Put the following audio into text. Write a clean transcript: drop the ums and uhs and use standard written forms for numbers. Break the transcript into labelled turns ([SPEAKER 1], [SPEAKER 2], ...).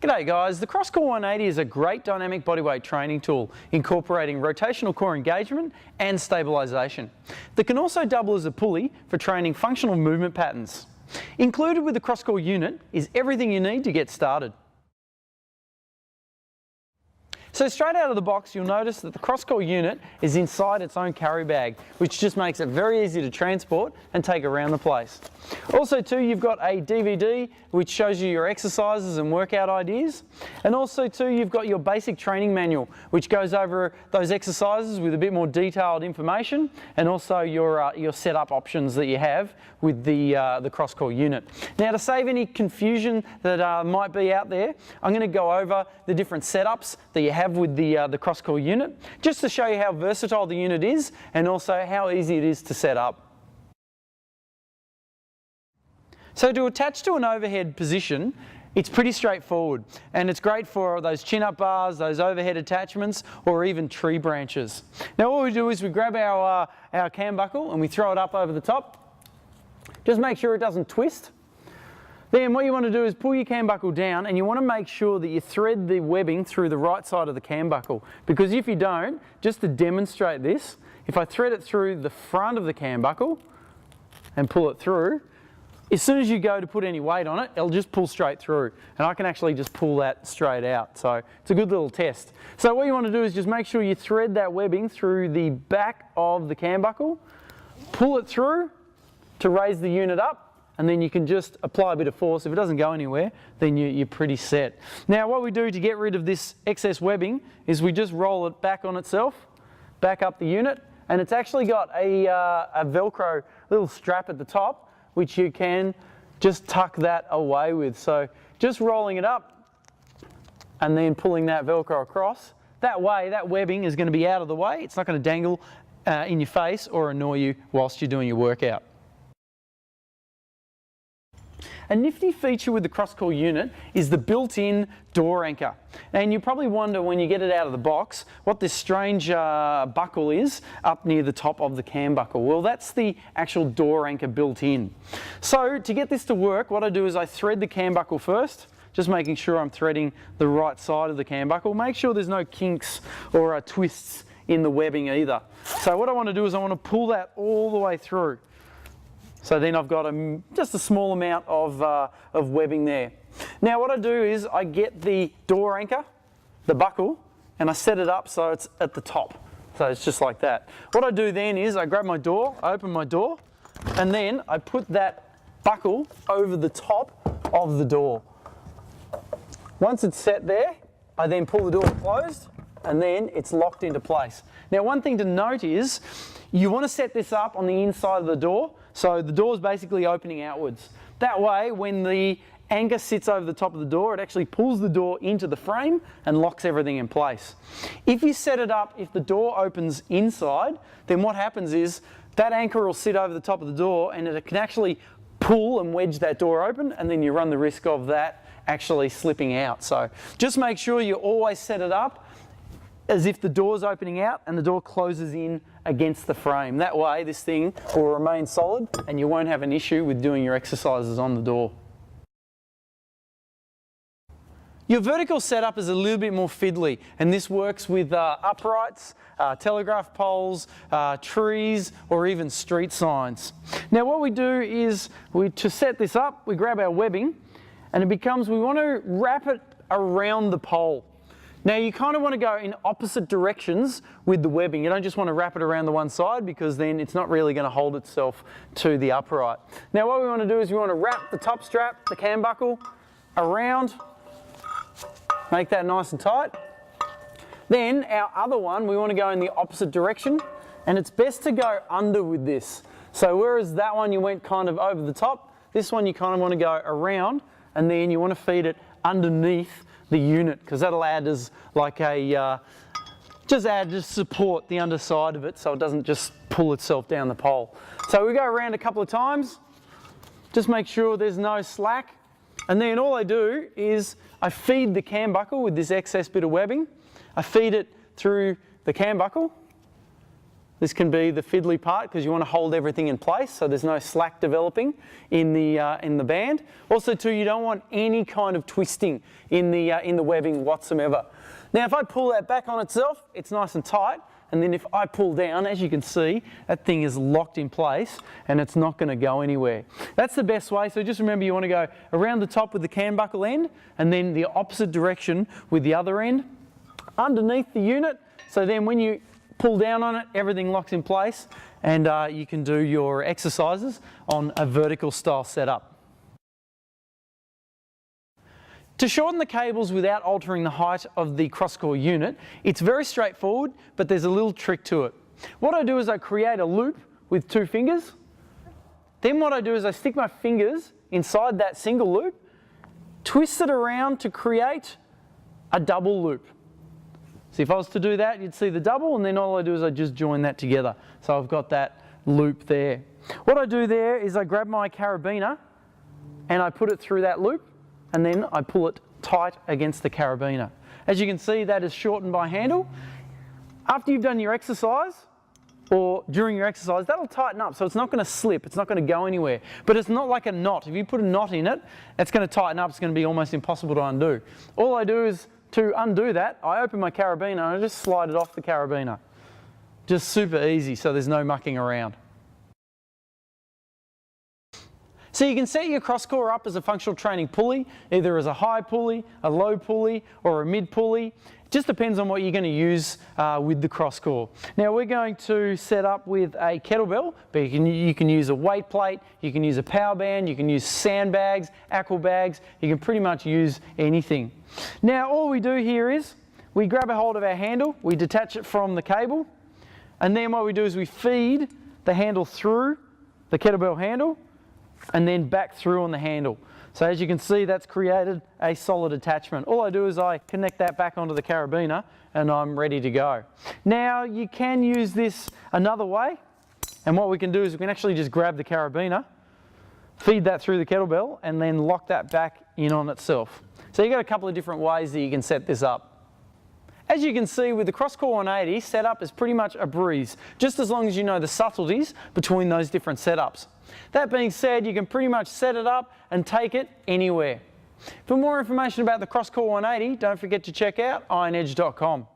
[SPEAKER 1] G'day guys, the Crosscore180 is a great dynamic bodyweight training tool incorporating rotational core engagement and stabilisation. That can also double as a pulley for training functional movement patterns. Included with the Crosscore unit is everything you need to get started. So straight out of the box you'll notice that the Crosscore unit is inside its own carry bag, which just makes it very easy to transport and take around the place. Also too, you've got a DVD which shows you your exercises and workout ideas, and also too you've got your basic training manual which goes over those exercises with a bit more detailed information, and also your setup options that you have with the Crosscore unit. Now, to save any confusion that might be out there, I'm going to go over the different setups that you have with the Crosscore unit, just to show you how versatile the unit is and also how easy it is to set up. So to attach to an overhead position, it's pretty straightforward, and it's great for those chin-up bars, those overhead attachments, or even tree branches. Now what we do is we grab our cam buckle and we throw it up over the top. Just make sure it doesn't twist. Then what you want to do is pull your cam buckle down, and you want to make sure that you thread the webbing through the right side of the cam buckle, because if you don't, just to demonstrate this, if I thread it through the front of the cam buckle and pull it through, as soon as you go to put any weight on it, it'll just pull straight through, and I can actually just pull that straight out. So it's a good little test. So what you want to do is just make sure you thread that webbing through the back of the cam buckle, pull it through to raise the unit up, and then you can just apply a bit of force. If it doesn't go anywhere, then you're pretty set. Now what we do to get rid of this excess webbing is we just roll it back on itself, back up the unit, and it's actually got a Velcro little strap at the top, which you can just tuck that away with. So just rolling it up and then pulling that Velcro across. That way, that webbing is going to be out of the way. It's not going to dangle in your face or annoy you whilst you're doing your workout. A nifty feature with the Crosscore unit is the built-in door anchor. And you probably wonder when you get it out of the box what this strange buckle is up near the top of the cam buckle. Well, that's the actual door anchor built in. So to get this to work, what I do is I thread the cam buckle first, just making sure I'm threading the right side of the cam buckle. Make sure there's no kinks or twists in the webbing either. So what I want to do is I want to pull that all the way through. So then I've got just a small amount of webbing there. Now what I do is I get the door anchor, the buckle, and I set it up so it's at the top. So it's just like that. What I do then is I grab my door, I open my door, and then I put that buckle over the top of the door. Once it's set there, I then pull the door closed, and then it's locked into place. Now one thing to note is you want to set this up on the inside of the door, so the door is basically opening outwards. That way, when the anchor sits over the top of the door, it actually pulls the door into the frame and locks everything in place. If you set it up, if the door opens inside, then what happens is that anchor will sit over the top of the door, and it can actually pull and wedge that door open, and then you run the risk of that actually slipping out. So just make sure you always set it up as if the door's opening out and the door closes in against the frame. That way this thing will remain solid and you won't have an issue with doing your exercises on the door. Your vertical setup is a little bit more fiddly, and this works with uprights, telegraph poles, trees, or even street signs. Now what we do is, to set this up, we grab our webbing, and it becomes, we want to wrap it around the pole. Now you kind of want to go in opposite directions with the webbing. You don't just want to wrap it around the one side, because then it's not really going to hold itself to the upright. Now what we want to do is we want to wrap the top strap, the cam buckle, around, make that nice and tight. Then our other one, we want to go in the opposite direction, and it's best to go under with this. So whereas that one you went kind of over the top, this one you kind of want to go around, and then you want to feed it underneath the unit, because that'll add as like a just support the underside of it, so it doesn't just pull itself down the pole. So we go around a couple of times, just make sure there's no slack, and then all I do is I feed the cam buckle with this excess bit of webbing. I feed it through the cam buckle, This can be the fiddly part because you want to hold everything in place so there's no slack developing in the band. Also too, you don't want any kind of twisting in the webbing whatsoever. Now if I pull that back on itself, it's nice and tight, and then if I pull down, as you can see, that thing is locked in place and it's not going to go anywhere. That's the best way, so just remember you want to go around the top with the cam buckle end and then the opposite direction with the other end underneath the unit, so then when you pull down on it, everything locks in place and you can do your exercises on a vertical style setup. To shorten the cables without altering the height of the Crosscore unit, it's very straightforward, but there's a little trick to it. What I do is I create a loop with 2 fingers. Then what I do is I stick my fingers inside that single loop, twist it around to create a double loop. So if I was to do that, you'd see the double, and then all I do is I just join that together. So I've got that loop there. What I do there is I grab my carabiner and I put it through that loop, and then I pull it tight against the carabiner. As you can see, that is shortened by handle. After you've done your exercise, or during your exercise, that'll tighten up, so it's not going to slip, it's not going to go anywhere. But it's not like a knot. If you put a knot in it, it's going to tighten up, it's going to be almost impossible to undo. All I do is, to undo that, I open my carabiner and I just slide it off the carabiner. Just super easy, so there's no mucking around. So you can set your Crosscore up as a functional training pulley, either as a high pulley, a low pulley, or a mid pulley. It just depends on what you're going to use with the Crosscore. Now we're going to set up with a kettlebell, but you can use a weight plate, you can use a power band, you can use sandbags, aqua bags, you can pretty much use anything. Now all we do here is we grab a hold of our handle, we detach it from the cable, and then what we do is we feed the handle through the kettlebell handle and then back through on the handle. So as you can see, that's created a solid attachment. All I do is I connect that back onto the carabiner and I'm ready to go. Now you can use this another way, and what we can do is we can actually just grab the carabiner, feed that through the kettlebell, and then lock that back in on itself. So you've got a couple of different ways that you can set this up. As you can see, with the Crosscore180, setup is pretty much a breeze, just as long as you know the subtleties between those different setups. That being said, you can pretty much set it up and take it anywhere. For more information about the Crosscore180, don't forget to check out IRONEDGE.com.